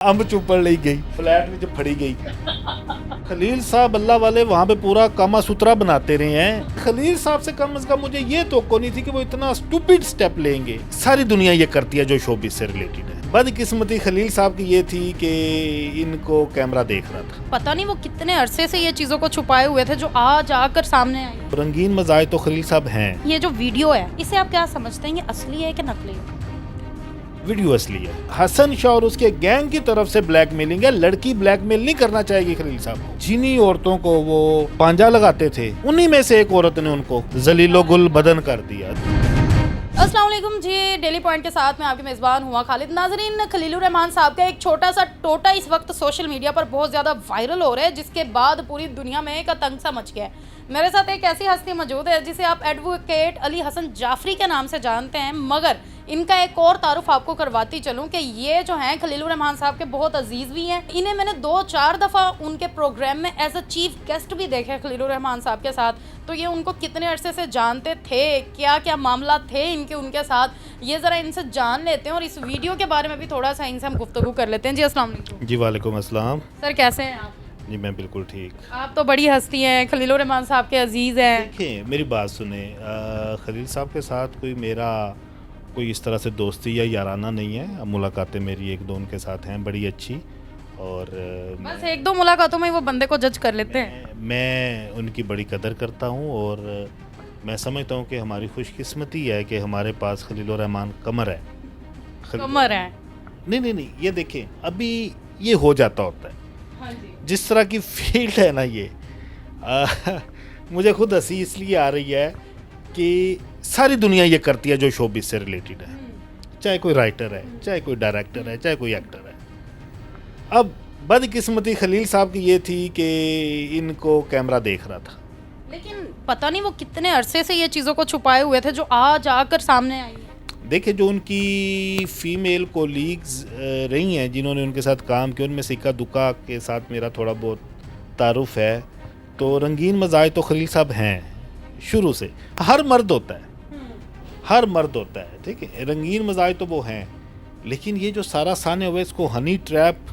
अंब चुपड़ ली गई, फ्लैट में फड़ी गई। खलील साहब अल्लाह वाले वहाँ पे पूरा कामा सुथरा बनाते रहे हैं। खलील साहब से कम मुझे ये तो नहीं थी कि वो इतना स्टूपिड स्टेप लेंगे। सारी दुनिया ये करती है जो शोबिस से रिलेटेड है। बदकिस्मती खलील साहब की ये थी कि इनको कैमरा देख रहा था। पता नहीं वो कितने अरसे से ये चीजों को छुपाए हुए थे जो आज आकर सामने आई। रंगीन मजाज तो खलील साहब हैं। ये जो वीडियो है इसे आप क्या समझते हैं, ये असली है कि नकली है? वीडियो असली है। हसन शाह और उसके गैंग की तरफ से ब्लैकमेलिंग है। लड़की ब्लैकमेल नहीं करना चाहेगी खलील साहब को। जिन्हीं औरतों को वो पांजा लगाते थे उन्हीं में से एक औरत ने उनको जलीलो गुल बदन कर दिया। अस्सलाम वालेकुम जी, डेली पॉइंट के साथ में आपके मेज़बान हुआ खालिद। नाजरीन, खलीलुर रहमान साहब का एक छोटा सा टोटा इस वक्त सोशल मीडिया पर बहुत ज़्यादा वायरल हो रहा है, जिसके बाद पूरी दुनिया में एक आतंक सा मच गया है। मेरे साथ एक ऐसी हस्ती मौजूद है जिसे आप एडवोकेट अली हसन जाफरी के नाम से जानते हैं, मगर इनका एक और तारुफ आपको करवाती चलूं कि ये जो हैं खलीलुर रहमान साहब के बहुत अजीज़ भी हैं। इन्हें मैंने 2-4 दफ़ा उनके प्रोग्राम में एज अ चीफ गेस्ट भी देखा है खलीलुर रहमान साहब के साथ। तो ये उनको कितने अरसे से जानते थे, क्या क्या मामला थे इनके उनके साथ, ये ज़रा इनसे जान लेते हैं और इस वीडियो के बारे में भी थोड़ा सा इनसे हम गुफ्तगू कर लेते हैं। जी अस्सलाम वालेकुम। जी वालेकुम अस्सलाम। सर कैसे हैं आप? जी मैं बिल्कुल ठीक। आप तो बड़ी हस्ती हैं, खलीलुर रहमान साहब के अजीज़ हैं। देखिए मेरी बात सुने, खलील साहब के साथ कोई इस तरह से दोस्ती या याराना नहीं है। मुलाकातें मेरी एक दो उनके साथ हैं बड़ी अच्छी, और बस एक दो मुलाकातों में वो बंदे को जज कर लेते हैं। मैं उनकी बड़ी कदर करता हूँ और मैं समझता हूँ कि हमारी खुशकिस्मती है कि हमारे पास खलीलुर रहमान कमर है। कमर है? नहीं, ये देखें अभी ये हो जाता होता है। हाँ जी। जिस तरह की फील्ड है ना ये, मुझे खुद हंसी इसलिए आ रही है कि सारी दुनिया ये करती है जो शोबिस से रिलेटेड है। चाहे कोई राइटर है, चाहे कोई डायरेक्टर है, चाहे कोई एक्टर है। अब बदकिस्मती खलील साहब की ये थी कि इनको कैमरा देख रहा था। लेकिन पता नहीं वो कितने अरसे से ये चीज़ों को छुपाए हुए थे जो आज आकर सामने आई है। देखिए जो उनकी फीमेल कोलीग्स रही हैं जिन्होंने उनके साथ काम किया, उनमें से इक्का दुक्का के साथ मेरा थोड़ा बहुत तारुफ है। तो रंगीन मजाज तो खलील साहब हैं शुरू से। हर मर्द होता है, हर मर्द होता है, ठीक है। रंगीन मजाज तो वो हैं, लेकिन ये जो सारा साने हुए इसको हनी ट्रैप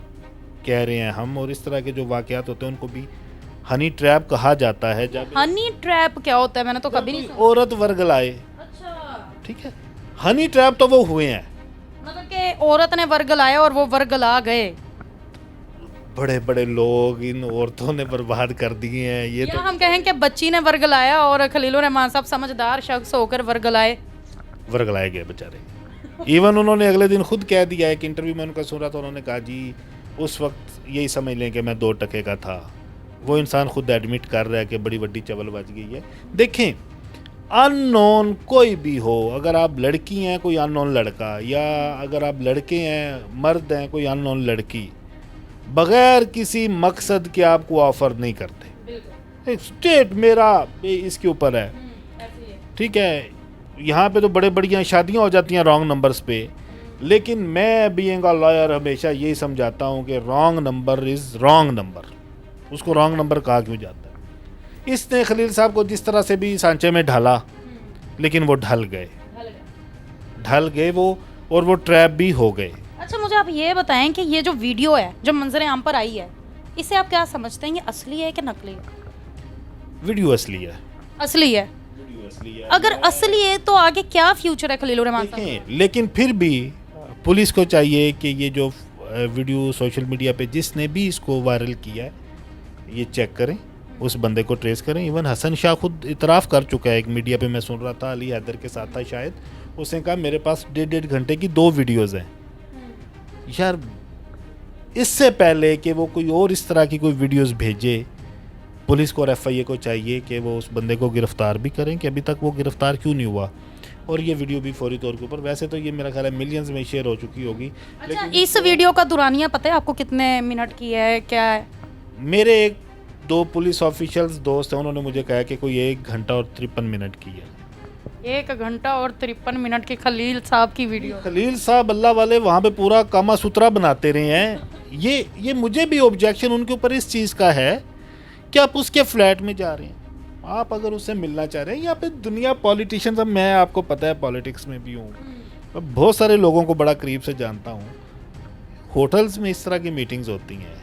कह रहे हैं हम, और इस तरह के जो वाकयात होते हैं उनको भी हनी ट्रैप कहा जाता है। जब हनी ट्रैप क्या होता है? मैंने तो कभी नहीं सुना। औरत वर्गलाए, अच्छा, ठीक है। हनी ट्रैप तो वो हुए हैं, मतलब कि औरत ने वर्गलाया और वो वर्गला गए। बड़े बड़े लोग इन औरतों ने बर्बाद कर दिए हैं। ये तो हम कहें कि बच्ची ने वर्गलाया और खलीलुर रहमान साहब समझदार शख्स होकर वर्गलाए। वर्गलाए गए बेचारे। इवन उन्होंने अगले दिन खुद कह दिया है कि इंटरव्यू में उनका सुन रहा था, उन्होंने कहा जी उस वक्त यही समझ लें कि मैं 2 टके का था। वो इंसान खुद एडमिट कर रहा है कि बड़ी बड़ी चवल बच गई है। देखें अननोन कोई भी हो, अगर आप लड़की हैं कोई अननोन लड़का, या अगर आप लड़के हैं मर्द हैं कोई अननोन लड़की, बगैर किसी मकसद के आपको ऑफर नहीं करते। एक स्टेट मेरा इसके ऊपर है, ठीक है। यहाँ पे तो बड़े बढ़िया शादियाँ हो जाती हैं रॉन्ग नंबर्स पे, लेकिन मैं बीइंग अ लॉयर हमेशा यही समझाता हूँ कि wrong number is wrong number. उसको रॉन्ग नंबर कहा क्यों जाता है? इसने खलील साहब को जिस तरह से भी सांचे में ढाला, लेकिन वो ढल गए वो, और वो ट्रैप भी हो गए। अच्छा, मुझे आप ये बताएं कि ये जो वीडियो है जो मंजर आम पर आई है, इसे आप क्या समझते हैं, ये असली है कि नकली है? वीडियो असली है। असली है। वीडियो असली है। अगर असली है तो आगे क्या फ्यूचर है खलीलुर रहमान साहब? देखें, लेकिन फिर भी पुलिस को चाहिए कि ये जो वीडियो सोशल मीडिया पे जिसने भी इसको वायरल किया है ये चेक करें, उस बंदे को ट्रेस करें। इवन हसन शाह खुद इतराफ़ कर चुका है, एक मीडिया पे मैं सुन रहा था, अली हैदर के साथ था शायद, उसने कहा मेरे पास 1.5 घंटे की 2 वीडियोज़ हैं। यार इससे पहले कि वो कोई और इस तरह की कोई वीडियोज़ भेजे, पुलिस को और FIA को चाहिए कि वो उस बंदे को गिरफ़्तार भी करें कि अभी तक वो गिरफ़्तार क्यों नहीं हुआ, और ये वीडियो भी फौरी तौर के ऊपर, वैसे तो ये मेरा ख्याल है मिलियंस में शेयर हो चुकी होगी। अच्छा, इस वीडियो का दुरानिया पता है आपको कितने मिनट की है, क्या है? मेरे 1-2 पुलिस ऑफिशियल्स दोस्त हैं, उन्होंने मुझे कहा कि कोई 1 घंटा और 53 मिनट की है। 1 घंटा और 53 मिनट की खलील साहब की वीडियो। खलील साहब अल्लाह वाले वहाँ पे पूरा कामा सुथरा बनाते रहे हैं। ये मुझे भी ऑब्जेक्शन उनके ऊपर इस चीज़ का है कि आप उसके फ्लैट में जा रहे हैं, आप अगर उससे मिलना चाह रहे हैं, यहाँ पे दुनिया पॉलिटिशियंस, अब मैं आपको पता है पॉलिटिक्स में भी हूँ, बहुत सारे लोगों को बड़ा करीब से जानता हूँ। होटल्स में इस तरह की मीटिंग्स होती हैं,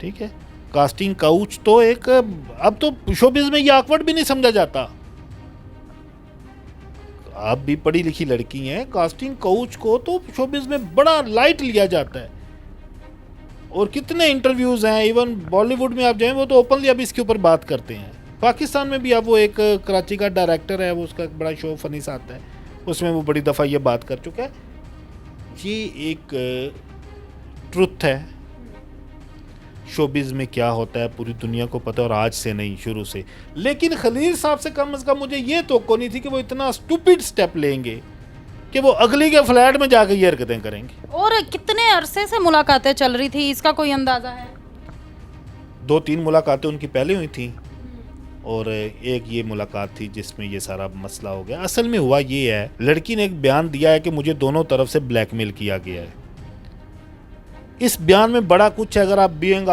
ठीक है। कास्टिंग काउच तो एक, अब तो शोबिज में ये ऑकवर्ड भी नहीं समझा जाता। आप भी पढ़ी लिखी लड़की हैं, कास्टिंग काउच को तो शोबिज में बड़ा लाइट लिया जाता है। और कितने इंटरव्यूज हैं, इवन बॉलीवुड में आप जाएं वो तो ओपनली अब इसके ऊपर बात करते हैं। पाकिस्तान में भी अब वो एक कराची का डायरेक्टर है, वो उसका एक बड़ा शो फनीस आता है, उसमें वो बड़ी दफ़ा ये बात कर चुका है। ये एक ट्रुथ है, शोबिज़ में क्या होता है पूरी दुनिया को पता है, और आज से नहीं शुरू से। लेकिन खलील साहब से कम मुझे ये तो नहीं थी कि वो इतना स्टूपिड स्टेप लेंगे कि वो अगली के फ्लैट में जाकर ये हरकतें करेंगे। और कितने अरसे से मुलाकातें चल रही थी, इसका कोई अंदाजा है? 2-3 मुलाकातें उनकी पहले हुई थी, और एक ये मुलाकात थी जिसमें ये सारा मसला हो गया। असल में हुआ ये है, लड़की ने एक बयान दिया है कि मुझे दोनों तरफ से ब्लैकमेल किया गया है। इस बयान में बड़ा कुछ है, अगर आप बीइंग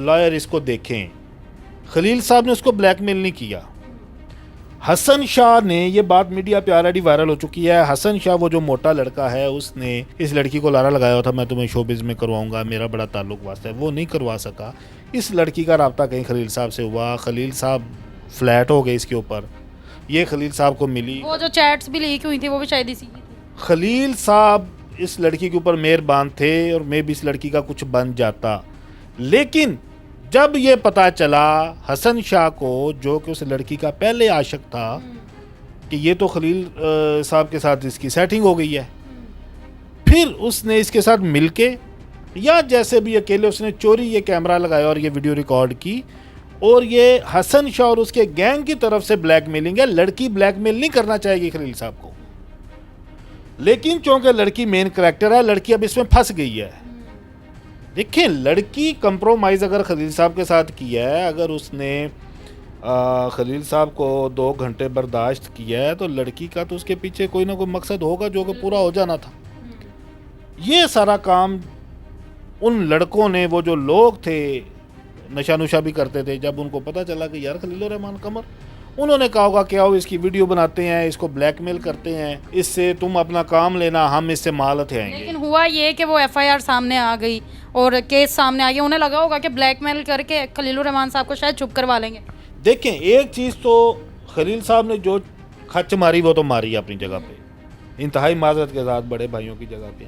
लॉयर इसको देखें। खलील साहब ने उसको ब्लैकमेल नहीं किया। हसन शाह ने, ये बात मीडिया पे ऑलरेडी वायरल हो चुकी है, हसन शाह वो जो मोटा लड़का है, उसने इस लड़की को लारा लगाया था, मैं तुम्हें शोबिज़ में करवाऊंगा, मेरा बड़ा ताल्लुक वास्ता है। वो नहीं करवा सका। इस लड़की का रब्ता कहीं खलील साहब से हुआ, खलील साहब फ्लैट हो गए इसके ऊपर, ये खलील साहब को मिली। वो जो चैट्स भी लीक हुई थी वो भी शायद इसी की थी। खलील साहब इस लड़की के ऊपर मेहरबान थे, और मे भी इस लड़की का कुछ बन जाता। लेकिन जब ये पता चला हसन शाह को, जो कि उस लड़की का पहले आशिक था, कि ये तो खलील साहब के साथ इसकी सेटिंग हो गई है, फिर उसने इसके साथ मिलके या जैसे भी अकेले उसने चोरी ये कैमरा लगाया और ये वीडियो रिकॉर्ड की, और ये हसन शाह और उसके गैंग की तरफ से ब्लैकमेलिंग है। लड़की ब्लैकमेल नहीं करना चाहेगी खलील साहब को, लेकिन चूंकि लड़की मेन कैरेक्टर है, लड़की अब इसमें फंस गई है। देखिए, लड़की कंप्रोमाइज़ अगर खलील साहब के साथ किया है, अगर उसने खलील साहब को 2 घंटे बर्दाश्त किया है, तो लड़की का तो उसके पीछे कोई ना कोई मकसद होगा जो कि पूरा हो जाना था। ये सारा काम उन लड़कों ने, वो जो लोग थे नशा नुशा भी करते थे, जब उनको पता चला कि यार खलील रहमान कमर, उन्होंने कहा होगा क्या हो, इसकी वीडियो बनाते हैं, इसको ब्लैकमेल करते हैं, इससे तुम अपना काम लेना, हम इससे माल हथियाएंगे। लेकिन हुआ ये कि वो एफआईआर सामने आ गई और केस सामने आ गया, उन्हें लगा होगा कि ब्लैकमेल करके खलील रहमान साहब को शायद चुप करवा लेंगे। देखें, एक चीज़ तो खलील साहब ने जो खच मारी वो तो मारी है अपनी जगह पे, इंतहाई माजरत के साथ, बड़े भाइयों की जगह पे।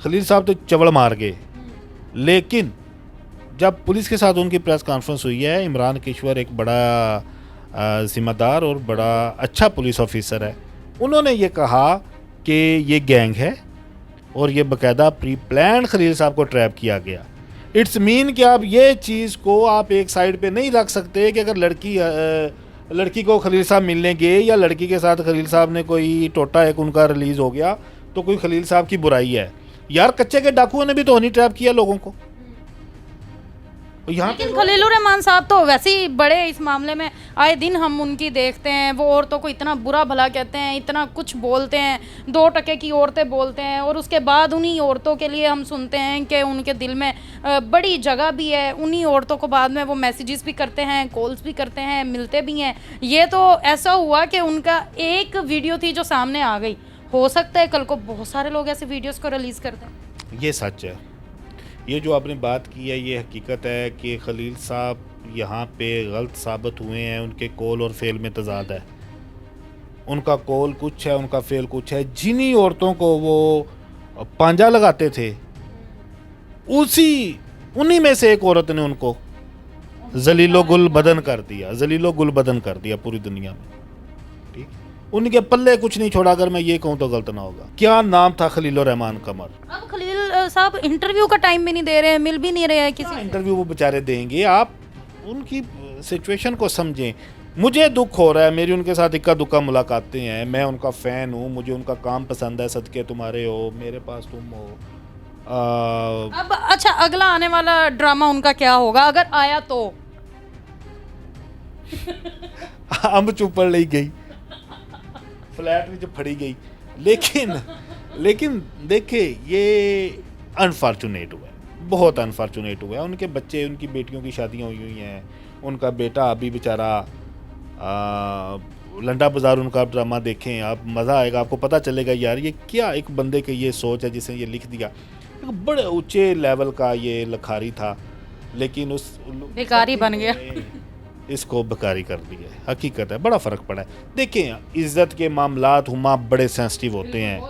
खलील साहब तो चवड़ मार गए, लेकिन जब पुलिस के साथ उनकी प्रेस कॉन्फ्रेंस हुई है, इमरान किश्वर एक बड़ा जिम्मेदार और बड़ा अच्छा पुलिस ऑफिसर है, उन्होंने ये कहा कि ये गैंग है और ये बाकायदा प्री प्लान खलील साहब को ट्रैप किया गया। इट्स मीन कि आप ये चीज़ को आप एक साइड पे नहीं रख सकते कि अगर लड़की को खलील साहब मिलने गए या लड़की के साथ खलील साहब ने कोई टोटा एक उनका रिलीज़ हो गया तो कोई खलील साहब की बुराई है। यार, कच्चे के डाकुओं ने भी तो नहीं ट्रैप किया लोगों को। लेकिन खलील रहमान साहब तो वैसे ही बड़े इस मामले में, आए दिन हम उनकी देखते हैं, वो औरतों को इतना बुरा भला कहते हैं, इतना कुछ बोलते हैं, 2 टके की औरतें बोलते हैं, और उसके बाद उन्हीं औरतों के लिए हम सुनते हैं कि उनके दिल में बड़ी जगह भी है। उन्हीं औरतों को बाद में वो मैसेजेस भी करते हैं, कॉल्स भी करते हैं, मिलते भी हैं। ये तो ऐसा हुआ कि उनका एक वीडियो थी जो सामने आ गई, हो सकता है कल को बहुत सारे लोग ऐसे वीडियोज़ को रिलीज़ कर दें। ये सच है, ये जो आपने बात की है ये हकीकत है कि खलील साहब यहाँ पे गलत साबित हुए हैं। उनके कौल और फेल में तजाद है, उनका कौल कुछ है, उनका फेल कुछ है। जिन्हीं औरतों को वो पांजा लगाते थे, उन्हीं में से एक औरत ने उनको जलीलो गुल बदन कर दिया, जलीलो गुल बदन कर दिया पूरी दुनिया में। ठीक, उनके पल्ले कुछ नहीं छोड़ा, अगर मैं ये कहूँ तो गलत ना होगा। क्या नाम था खलील रहमान कमर। अब खलील साहब इंटरव्यू का टाइम भी नहीं दे रहे हैं, मिल भी नहीं रहे हैं किसी। इंटरव्यू वो बेचारे देंगे, आप उनकी सिचुएशन को समझें। मुझे दुख हो रहा है, मेरी उनके साथ इक्का दुक्का मुलाकातें हैं, मैं उनका फ़ैन हूँ, मुझे उनका काम पसंद है, सदके तुम्हारे हो, मेरे पास तुम हो। अब अच्छा, अगला आने वाला ड्रामा उनका क्या होगा अगर आया तो? अंब चुपड़ ली गई, फ्लैट में फड़ी गई। लेकिन देखिए, ये अनफॉर्चुनेट हुआ है, बहुत अनफॉर्चुनेट हुआ है। उनके बच्चे, उनकी बेटियों की शादियां हुई हैं, उनका बेटा अभी बेचारा लंडा बाजार उनका ड्रामा देखें आप, मज़ा आएगा, आपको पता चलेगा यार ये क्या एक बंदे की ये सोच है जिसने ये लिख दिया। एक बड़े ऊंचे लेवल का ये लखारी था, लेकिन उस भिखारी बन गया। इसको भिखारी कर दिया। हकीकत है, बड़ा फ़र्क पड़ा है। देखें, इज़्ज़त के मामलात हुमा बड़े सेंसिटिव होते हैं,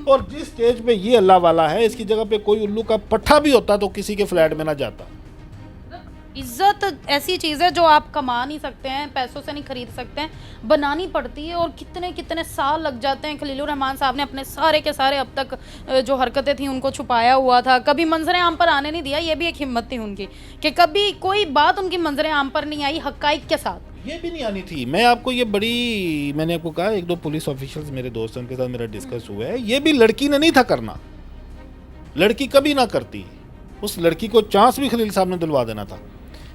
और जिस स्टेज पे ये अल्लाह वाला है, इसकी जगह पे कोई उल्लू का पट्ठा भी होता तो किसी के फ्लैट में ना जाता। इज्जत ऐसी चीज़ है जो आप कमा नहीं सकते हैं, पैसों से नहीं खरीद सकते हैं, बनानी पड़ती है, और कितने कितने साल लग जाते हैं। खलीलुर रहमान साहब ने अपने सारे के सारे अब तक जो हरकतें थी उनको छुपाया हुआ था, कभी मंजर आम पर आने नहीं दिया। ये भी एक हिम्मत थी उनकी कि कभी कोई बात उनकी मंजर आम पर नहीं आई हक़ाइक़ के साथ। ये भी नहीं आनी थी। मैं आपको ये बड़ी, मैंने आपको कहा एक दो पुलिस ऑफिशियल्स मेरे दोस्त हैं, उनके साथ मेरा डिस्कस हुआ है, ये भी लड़की ने नहीं था करना, लड़की कभी ना करती। उस लड़की को चांस भी खलील साहब ने दिलवा देना था।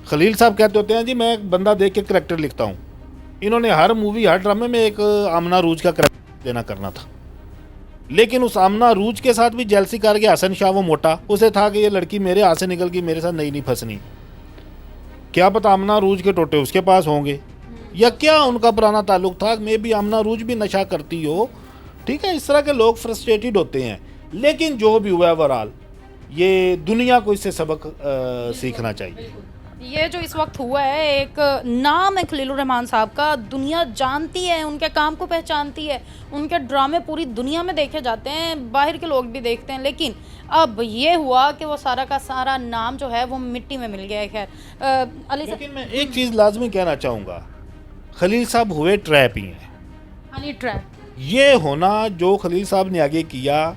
खलील साहब कहते होते हैं जी मैं एक बंदा देख के करैक्टर लिखता हूँ। इन्होंने हर मूवी हर ड्रामे में एक आमना रूज का करैक्टर देना करना था, लेकिन उस आमना रूज के साथ भी जेलसी करके हसन शाह वो मोटा, उसे था कि ये लड़की मेरे हाथ से निकल गई, मेरे साथ नहीं फंसनी। क्या पता आमना रूज के टोटे उसके पास होंगे, या क्या उनका पुराना ताल्लुक था, मे भी आमना रूज भी नशा करती हो। ठीक है, इस तरह के लोग फ्रस्ट्रेटेड होते हैं। लेकिन जो भी हुआ ओवरऑल, ये दुनिया को इससे सबक सीखना चाहिए। ये जो इस वक्त हुआ है, एक नाम है खलीलुर रहमान साहब का, दुनिया जानती है, उनके काम को पहचानती है, उनके ड्रामे पूरी दुनिया में देखे जाते हैं, बाहर के लोग भी देखते हैं। लेकिन अब ये हुआ कि वो सारा का सारा नाम जो है वो मिट्टी में मिल गया है। खैर अली साहब, लेकिन मैं एक चीज़ लाजमी कहना चाहूँगा, खलील साहब हुए ट्रैप ही हैं। हनी ट्रैप ये होना जो खलील साहब ने आगे किया,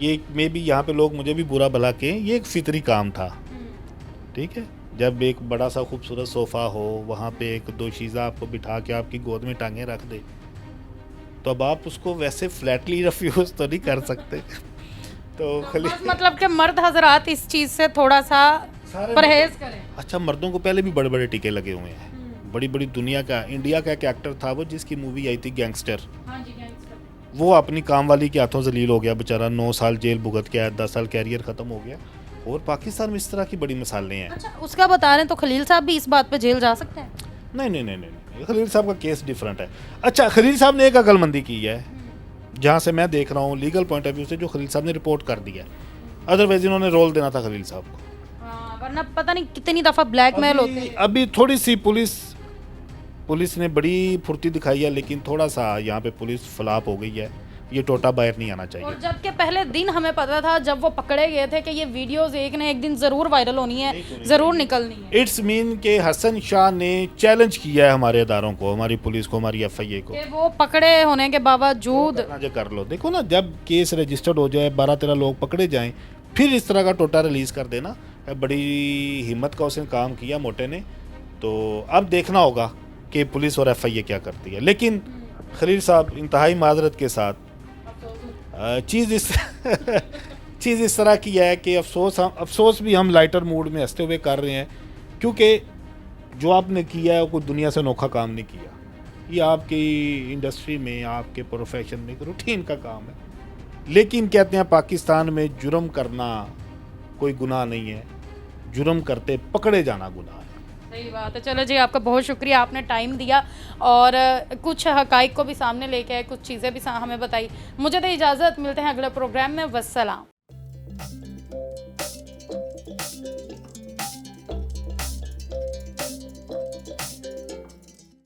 ये मे भी यहाँ पे लोग मुझे भी बुरा भला कहें, ये एक फितरी काम था। ठीक है, जब एक बड़ा सा खूबसूरत सोफ़ा हो, वहाँ पे एक दो शीज़ा आपको बिठा के आपकी गोद में टांगे रख दे, तो अब आप उसको वैसे फ्लैटली रिफ्यूज़ तो नहीं कर सकते। तो खलील मतलब कि मर्द हजरात इस चीज़ से थोड़ा सा परहेज करें। अच्छा, मर्दों को पहले भी बड़े बड़े टीके लगे हुए हैं। बड़ी बड़ी दुनिया का, इंडिया का एक एक्टर था वो जिसकी मूवी आई थी गैंगस्टर, वो अपनी काम वाली के हाथों जलील हो गया बेचारा, 9 साल जेल भुगत के आया, 10 साल कैरियर ख़त्म हो गया। और पाकिस्तान में इस तरह की बड़ी मिसालें हैं। अच्छा, उसका बता रहे हैं तो खलील साहब भी इस बात पे जेल जा सकते हैं? नहीं नहीं नहीं नहीं, खलील साहब का केस डिफरेंट है। अच्छा, खलील साहब ने एक अकलमंदी की है, जहाँ से मैं देख रहा हूँ लीगल पॉइंट ऑफ व्यू से, जो खलील साहब ने रिपोर्ट कर दिया है। अदरवाइज इन्होंने रोल देना था खलील साहब को। हाँ, वरना पता नहीं कितनी दफ़ा ब्लैकमेल होते हैं। अभी थोड़ी सी पुलिस ने बड़ी फुर्ती दिखाई है, लेकिन थोड़ा सा यहाँ पे पुलिस फ्लॉप हो गई है। ये टोटा बाहर नहीं आना चाहिए। और जबकि पहले दिन हमें पता था जब वो पकड़े गए थे कि ये वीडियोस एक न एक दिन ज़रूर वायरल होनी है, ज़रूर निकलनी है। इट्स मीन के हसन शाह ने चैलेंज किया है हमारे इदारों को, हमारी पुलिस को, हमारी FIA को, कि वो पकड़े होने के बावजूद कर लो। देखो ना, जब केस रजिस्टर्ड हो जाए, 12-13 लोग पकड़े जाएं, फिर इस तरह का टोटा रिलीज़ कर देना, बड़ी हिम्मत का उसने काम किया मोटे ने। तो अब देखना होगा कि पुलिस और FIA क्या करती है। लेकिन खलील साहब इंतहाई माजरत के साथ चीज़ इस तरह की है कि अफसोस भी हम लाइटर मूड में हंसते हुए कर रहे हैं, क्योंकि जो आपने किया है कोई दुनिया से अनोखा काम नहीं किया। ये आपकी इंडस्ट्री में, आपके प्रोफेशन में एक रूटीन का काम है। लेकिन कहते हैं पाकिस्तान में जुर्म करना कोई गुनाह नहीं है, जुर्म करते पकड़े जाना गुनाह है। सही बात है। चलो जी, आपका बहुत शुक्रिया, आपने टाइम दिया और कुछ हक़ाइक़ को भी सामने लेके आए, कुछ चीज़ें भी हमें बताई। मुझे तो इजाज़त, मिलते हैं अगले प्रोग्राम में। वस्सलाम।